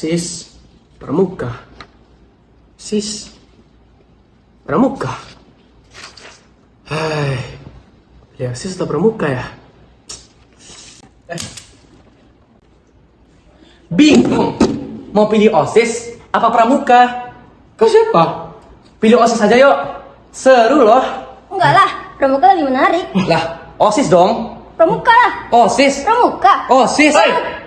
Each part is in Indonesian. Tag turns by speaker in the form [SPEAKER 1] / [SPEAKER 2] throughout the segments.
[SPEAKER 1] OSIS Pramuka. OSIS Pramuka. Hai. Ya, OSIS atau Pramuka ya?
[SPEAKER 2] Bingung. Mau pilih OSIS apa Pramuka?
[SPEAKER 1] Kau siapa?
[SPEAKER 2] Pilih OSIS aja yuk. Seru loh.
[SPEAKER 3] Enggak lah, Pramuka lebih menarik.
[SPEAKER 2] Lah, OSIS dong.
[SPEAKER 3] Pramuka lah,
[SPEAKER 2] OSIS.
[SPEAKER 3] Pramuka.
[SPEAKER 2] OSIS.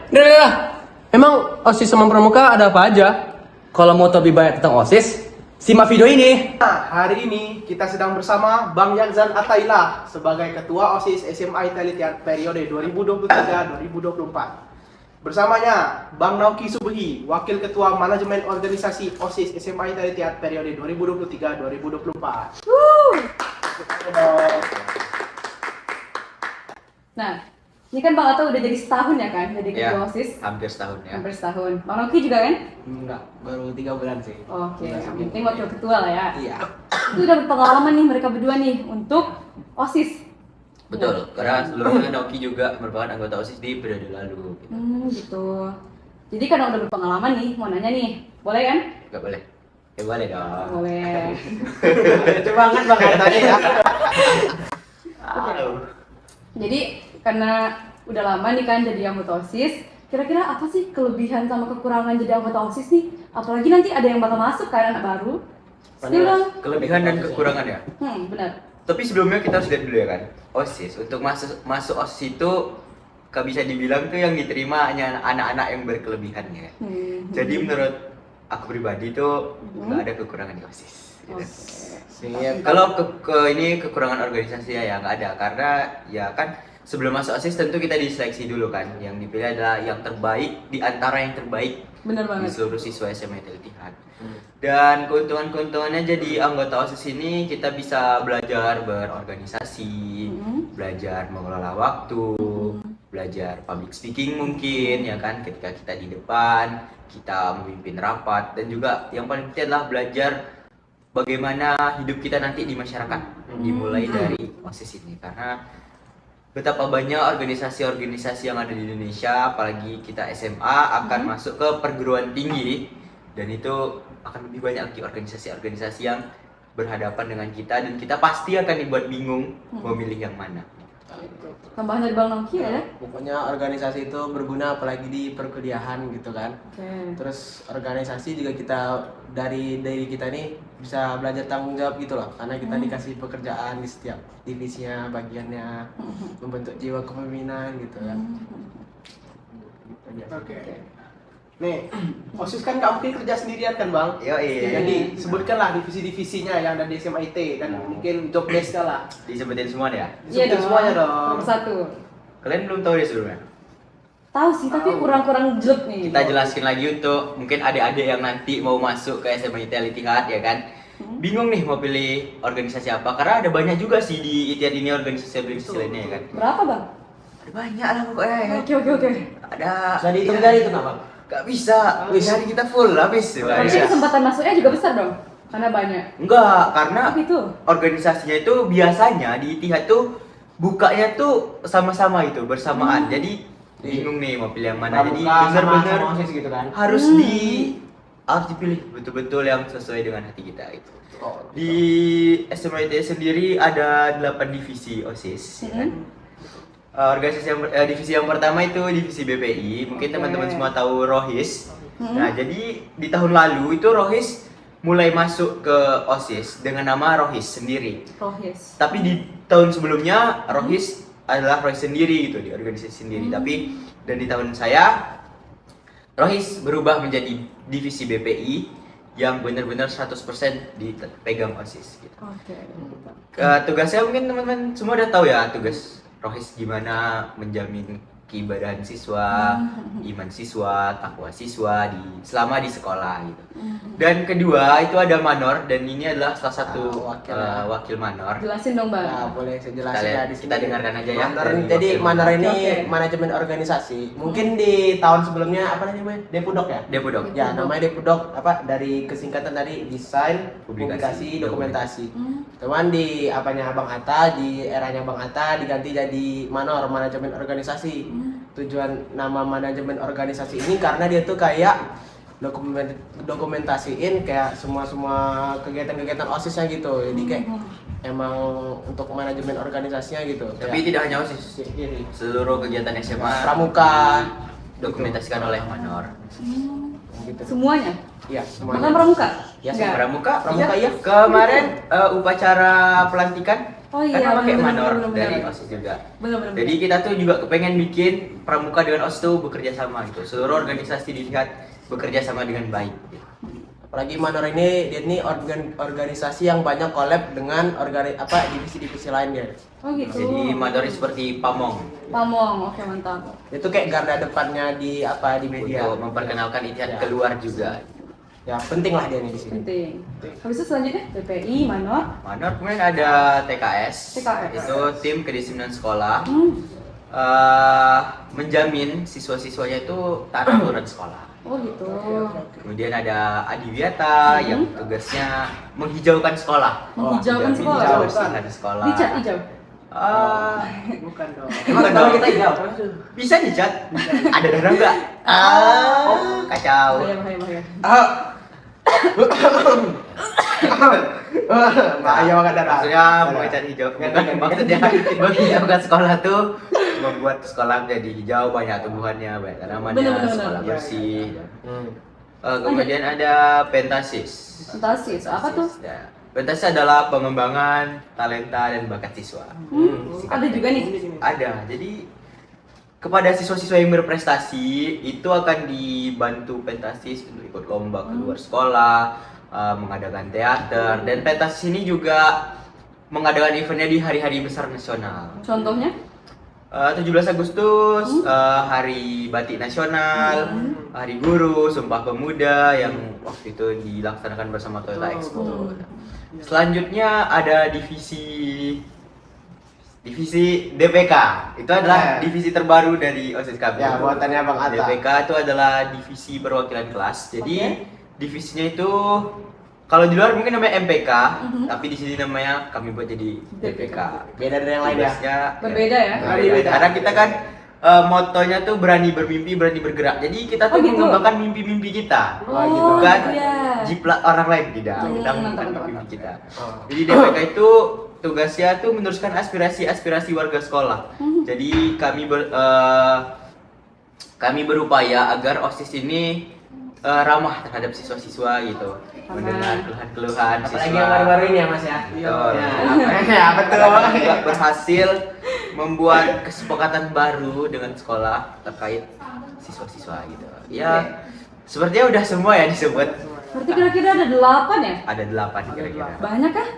[SPEAKER 1] Udah. Emang OSIS sama Pramuka ada apa aja?
[SPEAKER 2] Kalau mau tahu lebih banyak tentang OSIS, simak video ini.
[SPEAKER 4] Nah, hari ini kita sedang bersama Bang Yakzan Ataila sebagai Ketua OSIS SMA Intelitiat periode 2023-2024. Bersamanya Bang Nauki Subuhi, Wakil Ketua Manajemen Organisasi OSIS SMA Intelitiat periode 2023-2024.
[SPEAKER 5] Nah, ini kan Bang Ato udah jadi setahun ya kan, jadi ketua OSIS?
[SPEAKER 6] Hampir setahun ya.
[SPEAKER 5] Hampir setahun. Bang Noki juga kan?
[SPEAKER 4] Enggak, baru 3 bulan sih.
[SPEAKER 5] Oke, yang penting wakil ketua lah ya.
[SPEAKER 4] Iya.
[SPEAKER 5] Itu udah berpengalaman nih mereka berdua nih untuk OSIS.
[SPEAKER 6] Betul, karena sebelumnya Noki juga merupakan anggota OSIS di periode lalu.
[SPEAKER 5] Gitu. Jadi karena udah berpengalaman nih, mau nanya nih, boleh kan?
[SPEAKER 6] Gak boleh? Ya boleh dong.
[SPEAKER 5] Boleh.
[SPEAKER 4] Coba banget Bang tanya ya.
[SPEAKER 5] Jadi karena udah lama nih kan jadi anggota OSIS, kira-kira apa sih kelebihan sama kekurangan jadi anggota OSIS nih? Apalagi nanti ada yang bakal masuk kan, anak baru. Spill dong.
[SPEAKER 6] Kelebihan dan kekurangan ya.
[SPEAKER 5] Benar.
[SPEAKER 6] Tapi sebelumnya kita harus lihat dulu ya kan. OSIS untuk masuk OSIS itu gak bisa dibilang tuh yang diterima hanya anak-anak yang berkelebihan ya. Jadi menurut aku pribadi tuh gak ada kekurangan di OSIS. Gitu. Kalau ini kekurangan organisasinya ya nggak ada, karena ya kan sebelum masuk OSIS tentu kita diseleksi dulu kan. Yang dipilih adalah yang terbaik di antara yang terbaik.
[SPEAKER 5] Bener
[SPEAKER 6] Di
[SPEAKER 5] banget.
[SPEAKER 6] seluruh siswa SMA Intelitiat. Dan keuntungan-keuntungannya jadi anggota OSIS ini kita bisa belajar berorganisasi, belajar mengelola waktu, belajar public speaking mungkin ya kan, ketika kita di depan, kita memimpin rapat, dan juga yang paling penting adalah belajar bagaimana hidup kita nanti di masyarakat, dimulai dari OSIS ini. Karena betapa banyak organisasi-organisasi yang ada di Indonesia, apalagi kita SMA akan masuk ke perguruan tinggi, dan itu akan lebih banyak lagi organisasi-organisasi yang berhadapan dengan kita, dan kita pasti akan dibuat bingung memilih yang mana.
[SPEAKER 5] Tambahan dari Bang Noki ya?
[SPEAKER 4] Pokoknya organisasi itu berguna apalagi di perkuliahan gitu kan.
[SPEAKER 5] Oke.
[SPEAKER 4] Terus organisasi juga kita dari kita ini bisa belajar tanggung jawab gitu loh, karena kita dikasih pekerjaan di setiap divisinya, bagiannya, membentuk jiwa kepemimpinan gitu kan. Oke. Nih, OSIS kan nggak mungkin kerja sendirian kan Bang? Jadi sebutkanlah divisi-divisinya yang ada di SMA IT dan mungkin job desk-nya lah.
[SPEAKER 6] Disebutin semua ya?
[SPEAKER 4] Disebutin semuanya dong.
[SPEAKER 5] Nomor 1.
[SPEAKER 6] Kalian belum tahu ya sebelumnya?
[SPEAKER 5] Tahu sih, tapi kurang-kurang jelek nih.
[SPEAKER 6] Kita jelaskan lagi untuk mungkin adik-adik yang nanti mau masuk ke SMA Intelitiat ya kan. Bingung nih mau pilih organisasi apa, karena ada banyak juga sih di ITIAD ini organisasi-organisasi lainnya ya kan.
[SPEAKER 5] Berapa Bang?
[SPEAKER 6] Ada banyak lah pokoknya ya kan.
[SPEAKER 5] Oke.
[SPEAKER 6] Ada.
[SPEAKER 4] Bisa dihitung dari itu nggak Bang?
[SPEAKER 6] Gak bisa, hari kita full habis.
[SPEAKER 5] Berarti kesempatan masuknya juga besar dong? Karena banyak.
[SPEAKER 6] Enggak, karena
[SPEAKER 5] Tapi itu
[SPEAKER 6] organisasinya itu biasanya di ITIAD tuh bukanya tuh sama-sama itu, bersamaan. Jadi bingung nih mau pilih yang mana. Jadi benar-benar
[SPEAKER 4] gitu kan.
[SPEAKER 6] harus dipilih betul-betul yang sesuai dengan hati kita itu. Di SMA ITS sendiri ada 8 divisi OSIS ya kan? Organisasi divisi yang pertama itu divisi BPI. Mungkin teman-teman semua tahu Rohis. Nah, jadi di tahun lalu itu Rohis mulai masuk ke OSIS dengan nama Rohis sendiri.
[SPEAKER 5] Rohis.
[SPEAKER 6] Tapi di tahun sebelumnya Rohis adalah Rohis sendiri gitu, di organisasi sendiri. Tapi dan di tahun saya Rohis berubah menjadi divisi BPI yang benar-benar 100% dipegang OSIS gitu.
[SPEAKER 5] Oke.
[SPEAKER 6] Tugasnya mungkin teman-teman semua udah tahu ya, tugas Rohis gimana menjamin keibadahan siswa, iman siswa, takwa siswa selama di sekolah gitu. Dan kedua itu ada Manor, dan ini adalah salah satu wakil Manor.
[SPEAKER 5] Jelasin dong Bang.
[SPEAKER 4] Nah, boleh saya jelasin ya di sini.
[SPEAKER 6] Kita dengarkan aja ya.
[SPEAKER 4] Manor,
[SPEAKER 6] dari
[SPEAKER 4] jadi
[SPEAKER 6] wakil
[SPEAKER 4] Manor ini
[SPEAKER 5] Oke.
[SPEAKER 4] manajemen organisasi. Mungkin di tahun sebelumnya apa namanya? Depudok ya?
[SPEAKER 6] Depudok.
[SPEAKER 4] Ya, namanya Depudok apa dari kesingkatan dari desain, publikasi, dokumentasi. Cuman di apanya Bang Atta, di eranya Bang Atta diganti jadi Manor, manajemen organisasi. Tujuan nama manajemen organisasi ini karena dia tuh kayak dokumentasiin kayak semua kegiatan-kegiatan OSISnya gitu. Jadi kayak emang untuk manajemen organisasinya gitu.
[SPEAKER 6] Tapi tidak hanya OSIS, seluruh kegiatan SMA
[SPEAKER 4] pramuka
[SPEAKER 6] dokumentasikan oleh Manor.
[SPEAKER 4] gitu.
[SPEAKER 5] Semuanya?
[SPEAKER 4] Iya,
[SPEAKER 5] Bukan
[SPEAKER 4] semuanya.
[SPEAKER 5] pramuka?
[SPEAKER 4] Ya,
[SPEAKER 5] Enggak.
[SPEAKER 6] Pramuka,
[SPEAKER 4] Pramuka, iya.
[SPEAKER 6] Kemarin upacara pelantikan
[SPEAKER 5] Oh iya,
[SPEAKER 6] kan pakai
[SPEAKER 5] bener,
[SPEAKER 6] Manor
[SPEAKER 5] bener,
[SPEAKER 6] dari
[SPEAKER 5] bener.
[SPEAKER 6] OSIS juga.
[SPEAKER 5] Bener-bener.
[SPEAKER 6] Jadi kita tuh juga kepengen bikin pramuka dengan OSIS tuh bekerja sama gitu. Seluruh organisasi dilihat bekerja sama dengan baik. Gitu.
[SPEAKER 4] Apalagi Manor ini dia ini organisasi yang banyak collab dengan divisi-divisi lain ya.
[SPEAKER 5] Oh gitu.
[SPEAKER 6] Jadi Manor seperti Pamong
[SPEAKER 5] Pamong, oke mantap.
[SPEAKER 4] Itu kayak garda depannya di media.
[SPEAKER 6] untuk memperkenalkan Itihad keluar juga.
[SPEAKER 4] Ya, penting lah dia nih di sini.
[SPEAKER 5] Penting. Habis itu selanjutnya PPI, Manor.
[SPEAKER 6] Manor kemudian ada TKS.
[SPEAKER 5] TKS.
[SPEAKER 6] Itu tim kedisiplinan sekolah.
[SPEAKER 5] Hmm.
[SPEAKER 6] Menjamin siswa-siswanya itu taat aturan sekolah.
[SPEAKER 5] Oh gitu.
[SPEAKER 6] Kemudian ada Adiwiyata yang tugasnya menghijaukan sekolah.
[SPEAKER 5] Menghijaukan
[SPEAKER 6] Menjamin
[SPEAKER 5] sekolah.
[SPEAKER 6] kebersihan sekolah.
[SPEAKER 5] Dicat hijau.
[SPEAKER 4] Bukan dong.
[SPEAKER 6] Emang
[SPEAKER 2] Kalau
[SPEAKER 6] dong?
[SPEAKER 2] kita hijau.
[SPEAKER 6] Bisa dicat? Ada darah enggak? Kacau.
[SPEAKER 5] Bahaya.
[SPEAKER 4] Bahaya banget darah.
[SPEAKER 6] Maksudnya mengecat hijau. Bukan maksudnya menghijaukan sekolah tuh membuat sekolah menjadi hijau, banyak tumbuhannya, banyak tanamannya,
[SPEAKER 5] Bener.
[SPEAKER 6] sekolah bersih.
[SPEAKER 4] Hmm.
[SPEAKER 6] Kemudian ada Pentasis.
[SPEAKER 5] Fantasis. Apa tuh?
[SPEAKER 6] Ya. Pentasis adalah pengembangan talenta dan bakat siswa.
[SPEAKER 5] Ada juga nih.
[SPEAKER 6] Ada. Jadi kepada siswa-siswa yang berprestasi itu akan dibantu Pentasis untuk ikut lomba keluar sekolah, mengadakan teater, dan Pentasis ini juga mengadakan eventnya di hari-hari besar nasional.
[SPEAKER 5] Contohnya?
[SPEAKER 6] 17 Agustus, Hari Batik Nasional, Hari Guru, Sumpah Pemuda yang waktu itu dilaksanakan bersama Toyota Expo. Selanjutnya ada divisi DPK. Itu adalah divisi terbaru dari OSIS kami.
[SPEAKER 4] Ya, buatannya Bang Atta.
[SPEAKER 6] DPK itu adalah divisi perwakilan kelas. Jadi divisinya itu kalau di luar mungkin namanya MPK, tapi di sini namanya kami buat jadi DPK.
[SPEAKER 4] Beda dari yang lain ya.
[SPEAKER 6] Tugasnya,
[SPEAKER 5] Berbeda ya?
[SPEAKER 6] berbeda. Karena kita kan motonya tuh berani bermimpi, berani bergerak. Jadi kita tuh
[SPEAKER 5] Oh, gitu?
[SPEAKER 6] mengembangkan mimpi-mimpi kita.
[SPEAKER 5] Oh,
[SPEAKER 6] Bukan
[SPEAKER 5] iya.
[SPEAKER 6] jiplak orang lain tidak. Kita
[SPEAKER 5] mantap,
[SPEAKER 6] mengembangkan
[SPEAKER 5] mantap,
[SPEAKER 6] mimpi
[SPEAKER 5] mantap.
[SPEAKER 6] kita.
[SPEAKER 4] Oh.
[SPEAKER 6] Jadi DPK itu tugasnya tuh meneruskan aspirasi warga sekolah. Jadi kami berupaya agar OSIS ini ramah terhadap siswa-siswa gitu. Mendengar keluhan-keluhan siswa.
[SPEAKER 2] Apalagi yang baru-baru ini ya Mas ya.
[SPEAKER 6] Betul.
[SPEAKER 4] Ya, betul.
[SPEAKER 6] Kami juga berhasil membuat kesepakatan baru dengan sekolah terkait siswa-siswa gitu. Ya, sepertinya udah semua ya disebut.
[SPEAKER 5] Berarti kira-kira ada 8 ya?
[SPEAKER 6] Ada 8 kira-kira.
[SPEAKER 5] Banyak kah?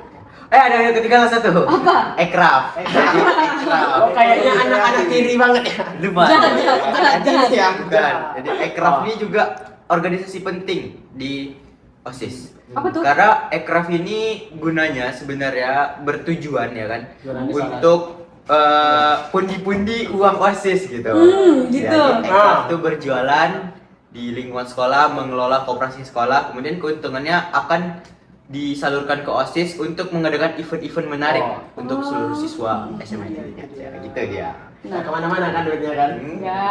[SPEAKER 6] Ada yang ketinggalan satu.
[SPEAKER 5] Apa?
[SPEAKER 6] Ekraf. Jadi Ekraf.
[SPEAKER 4] Oh, kayaknya anak-anak kiri banget ya.
[SPEAKER 6] Lupa.
[SPEAKER 5] Jangan.
[SPEAKER 4] Ya,
[SPEAKER 6] Bukan. Jadi Ekraf ini juga organisasi penting di OSIS.
[SPEAKER 5] Apa tuh?
[SPEAKER 6] Karena Ekraf ini gunanya sebenarnya bertujuan ya kan
[SPEAKER 4] Jualan di
[SPEAKER 6] untuk pundi-pundi uang OSIS gitu.
[SPEAKER 5] gitu.
[SPEAKER 6] Jadi Ekraf itu berjualan di lingkungan sekolah, mengelola koperasi sekolah, kemudian keuntungannya akan disalurkan ke OSIS untuk mengadakan event-event menarik untuk seluruh siswa SMA ini. Ya, gitu dia.
[SPEAKER 4] Nah, kemana-mana kan duitnya kan?
[SPEAKER 5] Enggak.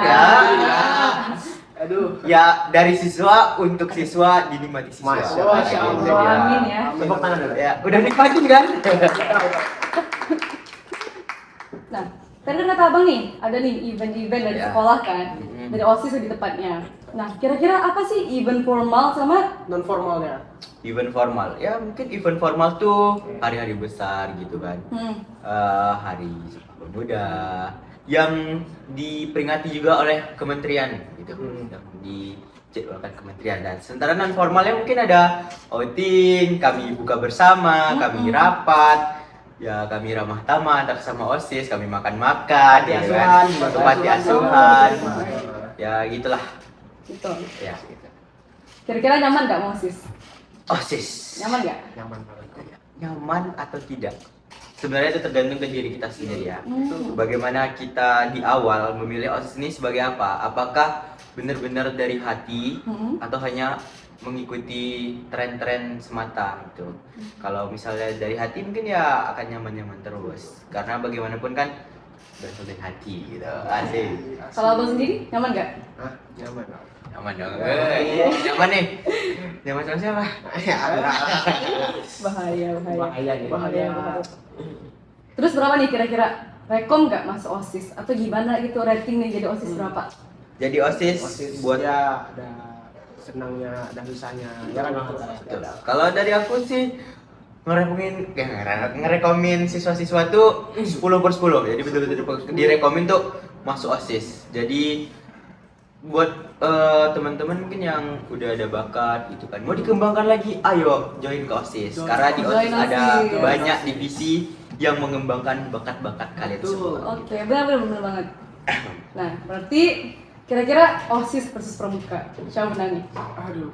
[SPEAKER 4] Aduh.
[SPEAKER 6] Ya dari siswa untuk siswa dinikmati siswa.
[SPEAKER 4] Masya Allah.
[SPEAKER 6] Gitu dia.
[SPEAKER 5] Amin ya.
[SPEAKER 4] Tepuk tangan dulu.
[SPEAKER 6] Ya, udah nikmatin kan?
[SPEAKER 5] Nah, tadi kan kata abang nih, ada nih event-event dari
[SPEAKER 6] Ya.
[SPEAKER 5] sekolah kan, dari OSIS lebih tepatnya. Nah, kira-kira apa sih event formal sama
[SPEAKER 4] Non formalnya.
[SPEAKER 6] Event formal, ya mungkin event formal tuh hari-hari besar gitu kan. Hari Sumpah Pemuda yang diperingati juga oleh kementerian gitu, yang dijadwalkan kementerian. Dan sementara non formalnya mungkin ada outing, kami buka bersama, kami rapat. Ya kami ramah tamah antar sama OSIS, kami makan-makan, gitu kan. Panti asuhan, ya gitulah.
[SPEAKER 5] gitu.
[SPEAKER 6] Ya gitu.
[SPEAKER 5] Kira-kira nyaman nggak mau OSIS?
[SPEAKER 6] OSIS.
[SPEAKER 5] Nyaman nggak?
[SPEAKER 4] Nyaman banget.
[SPEAKER 6] Nyaman atau tidak? Sebenarnya itu tergantung ke diri kita sendiri ya. Bagaimana kita di awal memilih OSIS ini sebagai apa? Apakah benar-benar dari hati atau hanya mengikuti tren-tren semata gitu. Kalau misalnya dari hati mungkin ya akan nyaman-nyaman terus. Karena bagaimanapun kan bersulit hati gitu. Asik.
[SPEAKER 5] Kalau abang sendiri nyaman nggak?
[SPEAKER 4] Hah? Nyaman.
[SPEAKER 6] Nyaman dong. Nyaman nih. Nyaman sama siapa?
[SPEAKER 4] Ya,
[SPEAKER 5] Bahaya.
[SPEAKER 4] bahaya nih.
[SPEAKER 5] Bahaya. Terus berapa nih kira-kira rekom nggak masuk OSIS atau gimana gitu rating nih jadi OSIS berapa?
[SPEAKER 6] Jadi OSIS,
[SPEAKER 4] OSIS
[SPEAKER 6] buat
[SPEAKER 4] ya ada senangnya, ada susahnya. Ya kan
[SPEAKER 6] betul. Kalau dari aku sih ngerekomin siswa-siswa tuh 10/10. Jadi betul-betul direkomin tuh masuk OSIS. Jadi buat teman-teman mungkin yang udah ada bakat gitu kan, mau dikembangkan lagi, ayo join ke OSIS. Karena di OSIS
[SPEAKER 5] Join
[SPEAKER 6] ada
[SPEAKER 5] OSIS.
[SPEAKER 6] banyak divisi yang mengembangkan bakat-bakat kalian semua.
[SPEAKER 5] Oke, benar banget. Nah, berarti kira-kira OSIS versus Pramuka, siapa menang nih?
[SPEAKER 4] Aduh.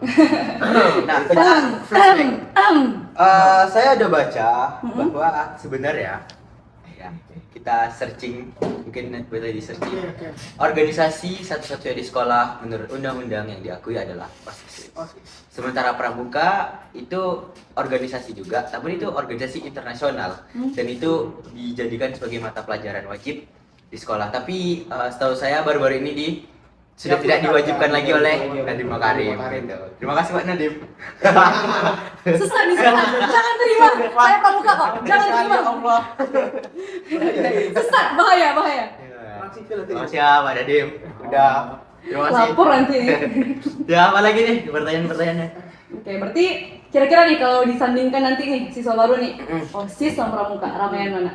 [SPEAKER 6] Nah, flashback. Saya ada baca bahwa sebenarnya ya, kita searching, mungkin boleh di searching. Organisasi satu-satunya di sekolah menurut undang-undang yang diakui adalah OSIS. Sementara Pramuka itu organisasi juga, tapi itu organisasi internasional dan itu dijadikan sebagai mata pelajaran wajib di sekolah. Tapi setahu saya baru-baru ini sudah tidak diwajibkan lagi oleh Nadiem Makarim. Gitu. Terima kasih Pak Nadiem.
[SPEAKER 5] Susah nih, jangan terima. Saya Pramuka kok, jangan terima.
[SPEAKER 4] Allah.
[SPEAKER 5] Sesat, bahaya.
[SPEAKER 6] Terima kasih ya Pak Nadiem. Udah. Terima kasih.
[SPEAKER 5] Lapor nanti.
[SPEAKER 6] Ya apa lagi nih pertanyaan-pertanyaannya?
[SPEAKER 5] Oke, berarti kira-kira nih kalau disandingkan nanti nih siswa baru nih, OSIS sama Pramuka, ramean mana?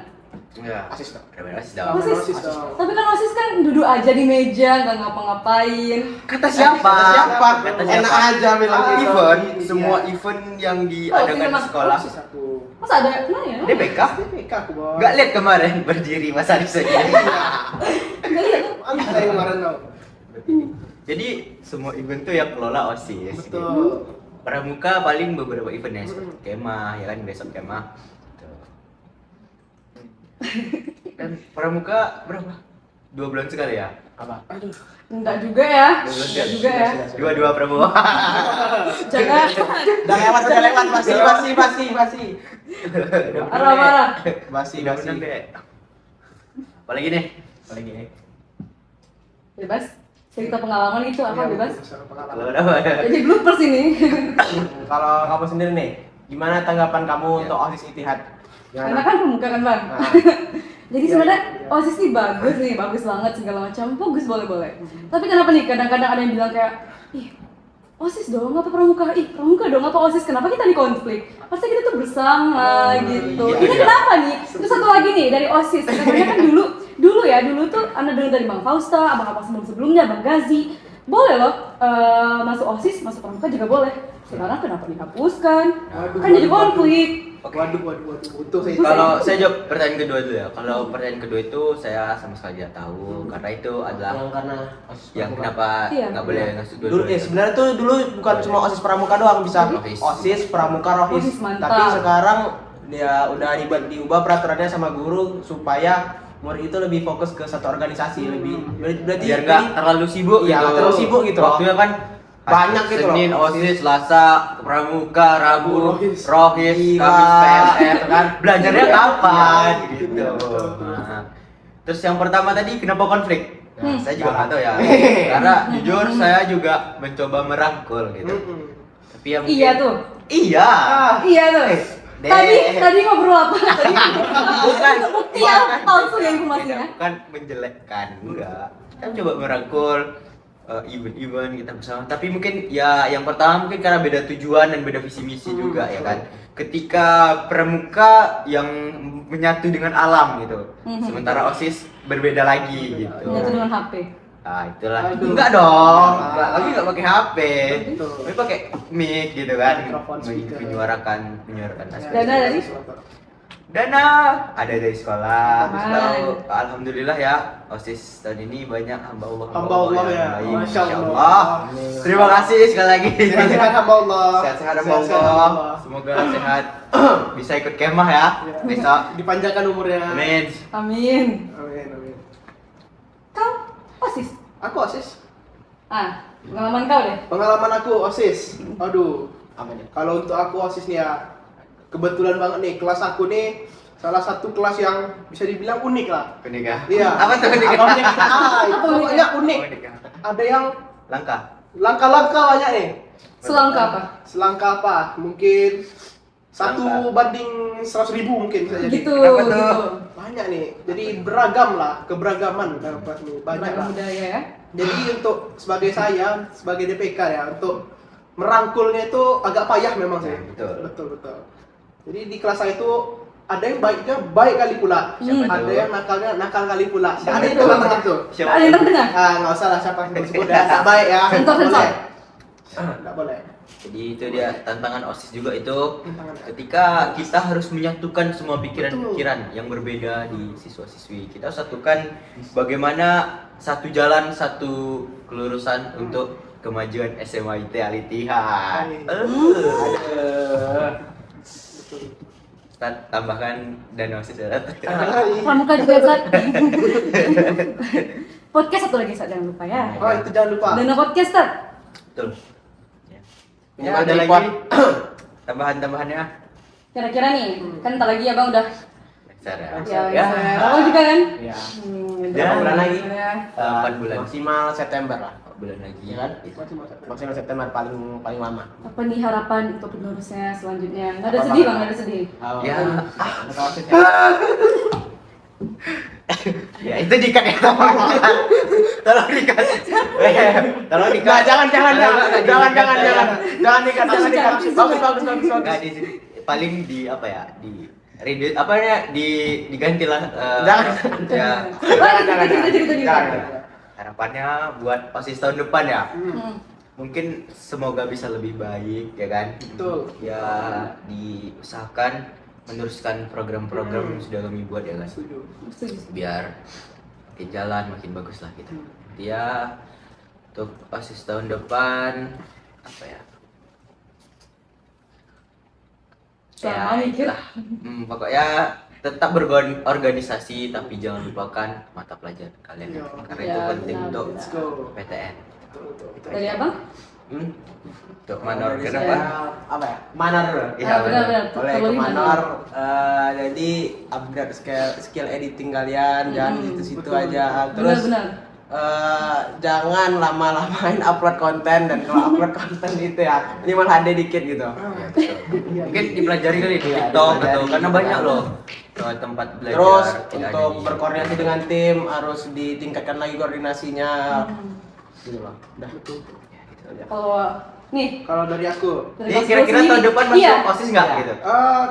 [SPEAKER 6] Ya,
[SPEAKER 4] OSIS dong.
[SPEAKER 6] OSIS dong.
[SPEAKER 5] OSIS. Tapi kan OSIS kan duduk aja di meja, nggak ngapa-ngapain.
[SPEAKER 6] Kata siapa? Kata siapa?
[SPEAKER 4] Enak aja bilang gitu.
[SPEAKER 6] Event,
[SPEAKER 4] Iya.
[SPEAKER 6] semua event yang diadakan di
[SPEAKER 5] memang
[SPEAKER 6] sekolah.
[SPEAKER 4] OSIS aku.
[SPEAKER 5] Masa ada mana ya?
[SPEAKER 6] DPK?
[SPEAKER 4] DPK aku, Bos.
[SPEAKER 6] Gak lihat kemarin berdiri Mas Adi segini.
[SPEAKER 5] Nggak lihat tuh.
[SPEAKER 4] Ambil saya kemarin tau.
[SPEAKER 6] Jadi semua event tuh yang kelola OSIS. Gitu.
[SPEAKER 4] Betul.
[SPEAKER 6] Pramuka paling beberapa eventnya seperti kemah, ya kan besok kemah. Tuh. Dan Pramuka berapa? 2 bulan sekali ya?
[SPEAKER 4] Apa? Aduh.
[SPEAKER 5] Enggak juga ya.
[SPEAKER 6] Dua bulan
[SPEAKER 5] Enggak
[SPEAKER 6] sekali.
[SPEAKER 5] juga ya.
[SPEAKER 6] Dua Pramuka.
[SPEAKER 5] Jangan.
[SPEAKER 4] Udah lewat, masih.
[SPEAKER 5] Marah-marah.
[SPEAKER 4] Basi.
[SPEAKER 6] Undang-undang deh. Apalagi nih?
[SPEAKER 5] Bebas. Cerita pengalaman itu apa bebas?
[SPEAKER 6] Kalau apa ya?
[SPEAKER 5] Jadi bloopers ini.
[SPEAKER 4] Kalau kamu sendiri nih, gimana tanggapan kamu untuk OSIS Ittihad?
[SPEAKER 5] Karena kan Pramuka kan bang.
[SPEAKER 4] Nah.
[SPEAKER 5] Jadi sebenarnya OSIS ini bagus banget segala macam, bagus boleh. Tapi kenapa nih kadang-kadang ada yang bilang kayak, ih OSIS dong, apa Pramuka? Ih Pramuka dong, apa OSIS? Kenapa kita nih konflik? Pasti kita tuh bersama gitu.
[SPEAKER 6] iya.
[SPEAKER 5] Ini kenapa nih? Terus satu lagi nih dari OSIS, katanya kan dulu tuh Anda dengar dari Bang Fausta, abang-abang sebelumnya, Bang Gazi, boleh loh masuk OSIS, masuk Pramuka juga boleh. Sekarang kenapa dihapuskan? Kan jadi konflik.
[SPEAKER 4] Waduh, butuh saya.
[SPEAKER 6] Kalau saya jawab pertanyaan kedua dulu ya. Kalau pertanyaan kedua itu saya sama sekali tidak tahu karena itu adalah
[SPEAKER 4] karena
[SPEAKER 6] yang kenapa
[SPEAKER 5] Iya.
[SPEAKER 6] nggak boleh masuk
[SPEAKER 4] dulu
[SPEAKER 6] dua-duanya.
[SPEAKER 4] sebenarnya tuh dulu bukan cuma OSIS Pramuka doang, bisa
[SPEAKER 6] Rohis.
[SPEAKER 4] OSIS, Pramuka, Rohis.
[SPEAKER 5] Rohis, mantap.
[SPEAKER 4] Tapi sekarang dia udah diubah peraturannya sama guru supaya murid itu lebih fokus ke satu organisasi, lebih berarti
[SPEAKER 6] biar nggak terlalu sibuk
[SPEAKER 4] Iya,
[SPEAKER 6] gitu.
[SPEAKER 4] nggak terlalu sibuk gitu loh.
[SPEAKER 6] Waktunya kan
[SPEAKER 4] Banyak gitu loh.
[SPEAKER 6] Senin OSIS, Selasa Pramuka, Rabu
[SPEAKER 4] Rohis.
[SPEAKER 6] Rohis,
[SPEAKER 4] Gila.
[SPEAKER 6] Kamis PNS kan. Belajarnya
[SPEAKER 4] Iya.
[SPEAKER 6] kapan
[SPEAKER 4] Iya.
[SPEAKER 6] gitu.
[SPEAKER 4] Betul.
[SPEAKER 6] Nah, terus yang pertama tadi kenapa konflik? Nah, saya juga nggak tahu ya.
[SPEAKER 4] Hehehe.
[SPEAKER 6] Karena jujur saya juga mencoba merangkul gitu. Tapi ya mungkin
[SPEAKER 5] Iya tuh.
[SPEAKER 6] Iya.
[SPEAKER 5] Iya tuh.
[SPEAKER 6] Deh.
[SPEAKER 5] Tadi ngobrol apa? Tadi
[SPEAKER 6] Bukan.
[SPEAKER 5] bukti ya, palsu ya informasinya.
[SPEAKER 6] Bukan menjelekkan, enggak. Kita coba merangkul event-event kita bersama. Tapi mungkin ya yang pertama mungkin karena beda tujuan dan beda visi misi juga ya kan. Ketika Pramuka yang menyatu dengan alam gitu. Sementara OSIS berbeda lagi gitu.
[SPEAKER 5] Menyatu dengan HP.
[SPEAKER 6] Ah itulah.
[SPEAKER 4] Aduh.
[SPEAKER 6] Enggak dong. Enggak, lagi enggak pakai HP.
[SPEAKER 4] Betul.
[SPEAKER 6] Tapi pakai mic gitu kan.
[SPEAKER 4] Mikrofon, speaker.
[SPEAKER 6] Menyuarakan aspirasi.
[SPEAKER 5] Dana dari?
[SPEAKER 6] Dana ada dari sekolah. Terus
[SPEAKER 5] Aman.
[SPEAKER 6] tahu, alhamdulillah ya OSIS tahun ini banyak hamba Allah
[SPEAKER 4] Hamba Allah ya.
[SPEAKER 6] yang baik.
[SPEAKER 4] Masya Allah.
[SPEAKER 6] Allah. Terima kasih sekali lagi.
[SPEAKER 4] Sehat-sehat hamba Allah.
[SPEAKER 6] Sehat-sehat hamba
[SPEAKER 4] Sehat-sehat
[SPEAKER 6] Allah.
[SPEAKER 4] hamba.
[SPEAKER 6] Semoga sehat. Bisa ikut kemah ya besok.
[SPEAKER 4] Dipanjangkan umurnya.
[SPEAKER 6] Amin.
[SPEAKER 5] Amin.
[SPEAKER 4] Amin.
[SPEAKER 5] Kau OSIS?
[SPEAKER 4] Aku OSIS.
[SPEAKER 5] Pengalaman kau deh.
[SPEAKER 4] Pengalaman aku OSIS. Aduh, apa nih? Kalau untuk aku OSIS nih ya, kebetulan banget nih kelas aku nih
[SPEAKER 7] salah satu kelas yang bisa dibilang unik lah.
[SPEAKER 6] Unik ya?
[SPEAKER 7] Iya.
[SPEAKER 6] Apa tuh unik?
[SPEAKER 7] Itu pokoknya unik.
[SPEAKER 6] Unik ya?
[SPEAKER 7] Ada yang
[SPEAKER 6] Langka.
[SPEAKER 7] langka-langka banyak nih.
[SPEAKER 5] Selangka apa?
[SPEAKER 7] Selangka apa? Mungkin
[SPEAKER 6] Selangka.
[SPEAKER 7] 1 banding 100.000 mungkin bisa jadi.
[SPEAKER 5] Gitu,
[SPEAKER 6] Kenapa tuh?
[SPEAKER 5] gitu.
[SPEAKER 7] Banyak nih. Jadi beragam lah, keberagaman dalam kelas ini. Banyak
[SPEAKER 5] Beragam
[SPEAKER 7] lah.
[SPEAKER 5] budaya ya.
[SPEAKER 7] Jadi untuk sebagai saya, sebagai DPK ya, untuk merangkulnya itu agak payah memang sih.
[SPEAKER 6] Betul.
[SPEAKER 7] Betul. Jadi di kelas saya itu ada yang baiknya baik kali pula,
[SPEAKER 6] Siapa
[SPEAKER 7] ada
[SPEAKER 6] tuh?
[SPEAKER 7] yang nakalnya nakal kali pula.
[SPEAKER 6] Siapa
[SPEAKER 7] Ada
[SPEAKER 6] tuh?
[SPEAKER 7] itu tengah-tengah tuh.
[SPEAKER 6] Siapa
[SPEAKER 5] Ada yang
[SPEAKER 6] tuh?
[SPEAKER 5] terdengar?
[SPEAKER 7] Nggak usah lah siapa yang disebut ya, nggak baik ya.
[SPEAKER 5] Sensor,
[SPEAKER 7] Nggak
[SPEAKER 5] sensor.
[SPEAKER 7] boleh. Nggak boleh.
[SPEAKER 6] Jadi itu dia tantangan OSIS juga itu.
[SPEAKER 7] Tantangan.
[SPEAKER 6] Ketika kita harus menyatukan semua pikiran-pikiran yang berbeda di siswa-siswi, kita satukan bagaimana satu jalan, satu kelurusan untuk kemajuan SMA IT Al-Ittihad. Ustaz, tambahkan dana OSIS ya.
[SPEAKER 5] Pramuka juga Zat. Podcast satu lagi Zat, jangan lupa ya.
[SPEAKER 7] Oh itu jangan lupa.
[SPEAKER 5] Dana podcast Zat.
[SPEAKER 6] Betul. Ya.
[SPEAKER 1] Minimal
[SPEAKER 6] Ada
[SPEAKER 1] dari
[SPEAKER 6] lagi
[SPEAKER 1] pot.
[SPEAKER 6] tambahan-tambahannya.
[SPEAKER 5] Kira-kira nih, kan ntar lagi abang udah
[SPEAKER 6] Besar ya.
[SPEAKER 5] ya, abang juga kan?
[SPEAKER 1] Iya.
[SPEAKER 6] Berapa bulan
[SPEAKER 1] lagi?
[SPEAKER 5] Ya.
[SPEAKER 6] 8 bulan.
[SPEAKER 1] Maksimal September lah.
[SPEAKER 6] 4 bulan lagi.
[SPEAKER 1] Iya kan? Maksimal September paling lama.
[SPEAKER 5] Apa nih harapan untuk penerusnya selanjutnya? Nggak ada sedih bang, nggak ada sedih.
[SPEAKER 6] Ya.
[SPEAKER 1] Ada kaosnya ya.
[SPEAKER 6] Ya itu dikat ya tolong dikat. Tolong dikat. Tolong dikat.
[SPEAKER 1] Nggak, jangan dikat,
[SPEAKER 6] Nggak,
[SPEAKER 1] dikat. Bagus.
[SPEAKER 6] Nggak, paling di apa ya, di redo apa ya, diganti lah.
[SPEAKER 1] Jangan.
[SPEAKER 6] Ya.
[SPEAKER 5] Jangan.
[SPEAKER 6] Harapannya buat OSIS tahun depan ya.
[SPEAKER 5] Hmm.
[SPEAKER 6] Mungkin semoga bisa lebih baik ya kan.
[SPEAKER 7] Betul.
[SPEAKER 6] Ya diusahakan meneruskan program-program yang sudah kami buat ya kan.
[SPEAKER 7] Setuju.
[SPEAKER 5] Setuju.
[SPEAKER 6] Biar makin jalan makin bagus lah kita. Dia untuk OSIS tahun depan apa ya?
[SPEAKER 5] Selama mikir.
[SPEAKER 6] itulah. Pokoknya tetap berorganisasi tapi jangan lupakan mata pelajaran kalian
[SPEAKER 7] Iya.
[SPEAKER 6] karena
[SPEAKER 5] Ya,
[SPEAKER 6] itu penting
[SPEAKER 5] benar,
[SPEAKER 6] untuk
[SPEAKER 5] benar.
[SPEAKER 7] Let's go.
[SPEAKER 6] PTN.
[SPEAKER 7] Betul.
[SPEAKER 5] Dari abang?
[SPEAKER 6] Untuk manor
[SPEAKER 1] Dari
[SPEAKER 6] kenapa?
[SPEAKER 1] saya, apa ya? Manor.
[SPEAKER 6] Iya,
[SPEAKER 5] benar.
[SPEAKER 1] Oleh ke Manor, jadi upgrade skill editing kalian, jangan di situ-situ
[SPEAKER 7] betul.
[SPEAKER 1] aja. Terus
[SPEAKER 5] Benar.
[SPEAKER 1] jangan lama-lamain upload konten, dan kalau upload konten itu ya minimal HD dikit gitu.
[SPEAKER 6] Ya, betul. Mungkin dipelajari kali di
[SPEAKER 1] Iya,
[SPEAKER 6] TikTok atau
[SPEAKER 1] dipelajari.
[SPEAKER 6] karena banyak loh tempat belajar.
[SPEAKER 1] Terus
[SPEAKER 6] tidak ada
[SPEAKER 1] untuk
[SPEAKER 6] di-
[SPEAKER 1] berkoordinasi dengan tim harus ditingkatkan lagi koordinasinya. Gitu loh. Udah.
[SPEAKER 6] Ya, gitu aja.
[SPEAKER 5] Kalau nih,
[SPEAKER 7] Kalau dari aku,
[SPEAKER 5] dari
[SPEAKER 6] Jadi
[SPEAKER 5] Mas
[SPEAKER 6] kira-kira
[SPEAKER 5] Bosi,
[SPEAKER 6] tahun depan masuk
[SPEAKER 5] iya.
[SPEAKER 6] OSIS nggak
[SPEAKER 1] Iya.
[SPEAKER 6] gitu?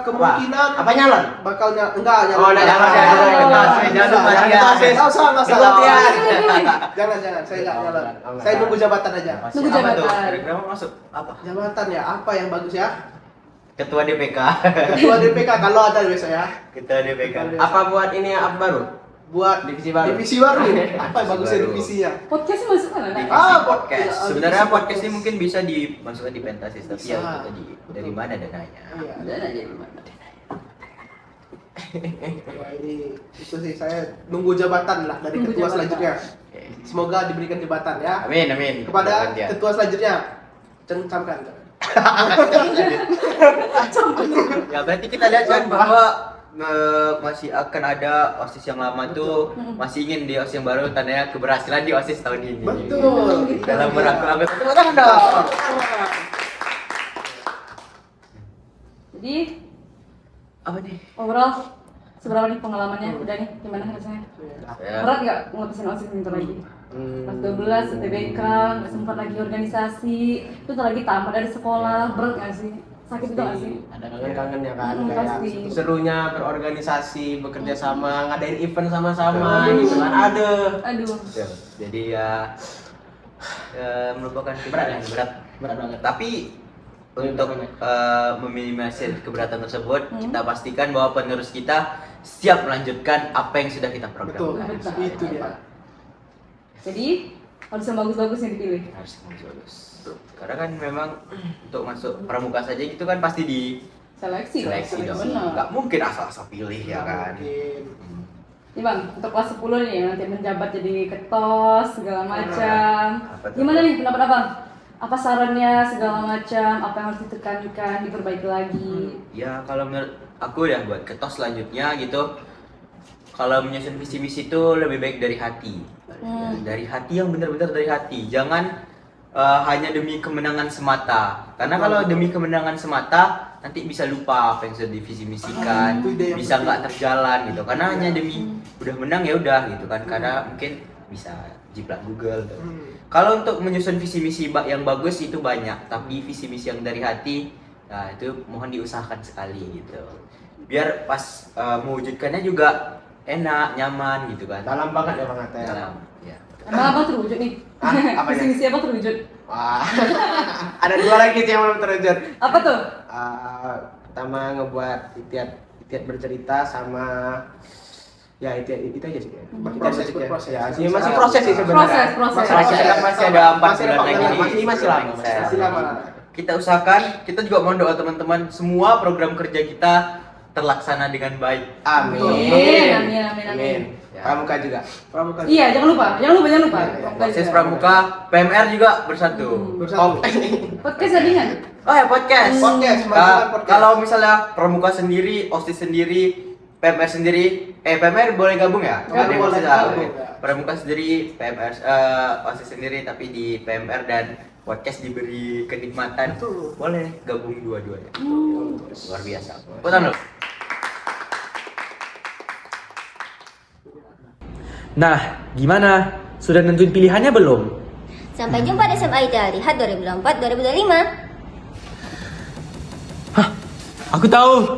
[SPEAKER 7] kemungkinan
[SPEAKER 1] Apa nyalon?
[SPEAKER 7] bakal enggak
[SPEAKER 1] Oh, udah, jangan
[SPEAKER 7] Jangan
[SPEAKER 1] lupa
[SPEAKER 7] lupa
[SPEAKER 1] ya.
[SPEAKER 7] Nggak usah.
[SPEAKER 1] Ikut ya.
[SPEAKER 7] Jangan, saya nggak nyalon.
[SPEAKER 1] Oh,
[SPEAKER 7] Saya nunggu jabatan aja.
[SPEAKER 5] Nunggu
[SPEAKER 6] Apa tuh?
[SPEAKER 5] jabatan.
[SPEAKER 6] Kira-kira mau masuk apa?
[SPEAKER 7] Jabatan ya, apa yang bagus ya?
[SPEAKER 6] Ketua DPK.
[SPEAKER 7] Ketua DPK kalau ada besok ya.
[SPEAKER 6] Ketua DPK.
[SPEAKER 1] Apa buat ini apa baru?
[SPEAKER 7] Buat
[SPEAKER 1] Divisi baru.
[SPEAKER 7] Divisi baru. Apa yang bagusnya
[SPEAKER 6] baru.
[SPEAKER 7] divisinya?
[SPEAKER 5] Podcast masuk mana?
[SPEAKER 6] Divisi
[SPEAKER 7] Ah,
[SPEAKER 6] podcast.
[SPEAKER 7] ya,
[SPEAKER 6] Sebenarnya
[SPEAKER 7] divisi
[SPEAKER 6] podcast ini
[SPEAKER 7] podcast.
[SPEAKER 6] mungkin bisa dimasukkan di Pentasis tapi ya
[SPEAKER 7] Bisa.
[SPEAKER 6] itu tadi dari
[SPEAKER 7] Betul.
[SPEAKER 6] mana dananya?
[SPEAKER 7] Iya.
[SPEAKER 5] Udah aja gimana?
[SPEAKER 7] Wah, ini itu sih saya nunggu jabatan lah dari
[SPEAKER 5] Nunggu
[SPEAKER 7] ketua
[SPEAKER 5] jabatan.
[SPEAKER 7] selanjutnya.
[SPEAKER 6] Oke.
[SPEAKER 7] Semoga diberikan jabatan ya.
[SPEAKER 6] Amin.
[SPEAKER 7] Kepada
[SPEAKER 6] Mudah-mudahan.
[SPEAKER 7] ketua selanjutnya. Camkan.
[SPEAKER 6] Ya berarti kita lihat kan bahwa masih akan ada OSIS yang lama tuh masih ingin di OSIS yang baru, tandanya keberhasilan di OSIS tahun ini.
[SPEAKER 7] Betul.
[SPEAKER 6] Dalam merangkul anggota. Tepuk tangan dong.
[SPEAKER 5] Jadi
[SPEAKER 6] Apa nih?
[SPEAKER 5] overall seberapa nih pengalamannya? Udah nih, gimana rasanya?
[SPEAKER 6] Ya.
[SPEAKER 5] Berat nggak ngurusin OSIS bentar lagi? Kelas 12, UTBK, nggak sempat lagi organisasi, itu ntar lagi tamat dari sekolah, berat nggak sih? Sakit juga nggak sih?
[SPEAKER 1] Ada kangen-kangen ya kan, kayak
[SPEAKER 5] Pasti.
[SPEAKER 1] serunya berorganisasi, bekerja sama, ngadain event sama-sama gitu kan.
[SPEAKER 5] Aduh.
[SPEAKER 6] Jadi ya merupakan keberat yang berat.
[SPEAKER 1] Berat banget.
[SPEAKER 6] Tapi untuk meminimalisir keberatan tersebut, kita pastikan bahwa penerus kita siap melanjutkan apa yang sudah kita
[SPEAKER 7] Betul.
[SPEAKER 6] programkan.
[SPEAKER 7] Itu dia.
[SPEAKER 5] Jadi harus yang bagus-bagus yang dipilih.
[SPEAKER 6] Harus bagus. Karena kan memang untuk masuk pramuka saja itu kan pasti di
[SPEAKER 5] Seleksi
[SPEAKER 6] seleksi dong.
[SPEAKER 5] Benar.
[SPEAKER 6] Nggak mungkin asal-asal pilih ya kan.
[SPEAKER 7] Mungkin.
[SPEAKER 5] Nih bang, untuk kelas 10 nih yang nanti menjabat jadi ketos segala macam.
[SPEAKER 6] Apa tuh?
[SPEAKER 5] Gimana nih pendapat abang? Apa sarannya segala macam? Apa yang harus ditekankan, diperbaiki lagi?
[SPEAKER 6] Ya kalau menurut aku udah buat ketos selanjutnya gitu. Kalau menyusun visi misi itu lebih baik dari hati. Dari hati yang benar-benar dari hati. Jangan hanya demi kemenangan semata. Karena kalau demi kemenangan semata nanti bisa lupa apa yang sudah divisi misikan,
[SPEAKER 7] Itu ide yang
[SPEAKER 6] bisa
[SPEAKER 7] penting.
[SPEAKER 6] nggak terjalan gitu. Karena hanya demi udah menang ya udah gitu kan. Karena mungkin bisa jiplak Google tuh. Kalau untuk menyusun visi misi yang bagus itu banyak, tapi visi misi yang dari hati, nah itu mohon diusahakan sekali gitu. Biar pas mewujudkannya juga enak, nyaman gitu kan.
[SPEAKER 4] Dalam banget ya Bang Ate.
[SPEAKER 6] Dalam, ya.
[SPEAKER 5] Emang apa terwujud nih?
[SPEAKER 4] Ah, apanya?
[SPEAKER 5] Visi misi apa terwujud?
[SPEAKER 4] Wah, ada 2 lagi sih yang belum terwujud.
[SPEAKER 5] Apa tuh?
[SPEAKER 4] Pertama ngebuat Itiat bercerita sama ya itu aja sih.
[SPEAKER 7] Proses,
[SPEAKER 4] Itiat
[SPEAKER 7] berproses.
[SPEAKER 4] ya, sih masih proses sih sebenarnya.
[SPEAKER 5] Proses.
[SPEAKER 6] Masih ada 4
[SPEAKER 7] Masih
[SPEAKER 6] bulan
[SPEAKER 7] ada
[SPEAKER 6] lagi
[SPEAKER 7] empat
[SPEAKER 6] nih.
[SPEAKER 7] bulan,
[SPEAKER 4] masih lama.
[SPEAKER 7] Masih lama.
[SPEAKER 6] Kita usahakan, kita juga mohon doa teman-teman semua program kerja kita terlaksana dengan baik.
[SPEAKER 5] Amin.
[SPEAKER 6] Ya.
[SPEAKER 4] Pramuka juga.
[SPEAKER 7] Pramuka.
[SPEAKER 5] Iya, jangan lupa.
[SPEAKER 6] Proses Pramuka, PMR juga bersatu.
[SPEAKER 7] Bersatu.
[SPEAKER 5] Podcast tandingan.
[SPEAKER 6] Oh ya podcast.
[SPEAKER 7] Podcast, majukan podcast.
[SPEAKER 6] Kalau misalnya Pramuka sendiri, OSIS sendiri, PMR sendiri, PMR boleh gabung ya?
[SPEAKER 5] Gabung,
[SPEAKER 6] Ada yang
[SPEAKER 7] boleh
[SPEAKER 6] OSIS,
[SPEAKER 7] gabung.
[SPEAKER 6] Pramuka sendiri, PMR, OSIS sendiri, tapi di PMR dan podcast diberi kenikmatan.
[SPEAKER 7] Betul.
[SPEAKER 6] Boleh gabung dua-duanya. Luar biasa. Betul loh.
[SPEAKER 2] Nah, gimana? Sudah nentuin pilihannya belum?
[SPEAKER 3] Sampai jumpa di SMA ITA Lihat 2024-2025.
[SPEAKER 2] Aku tahu.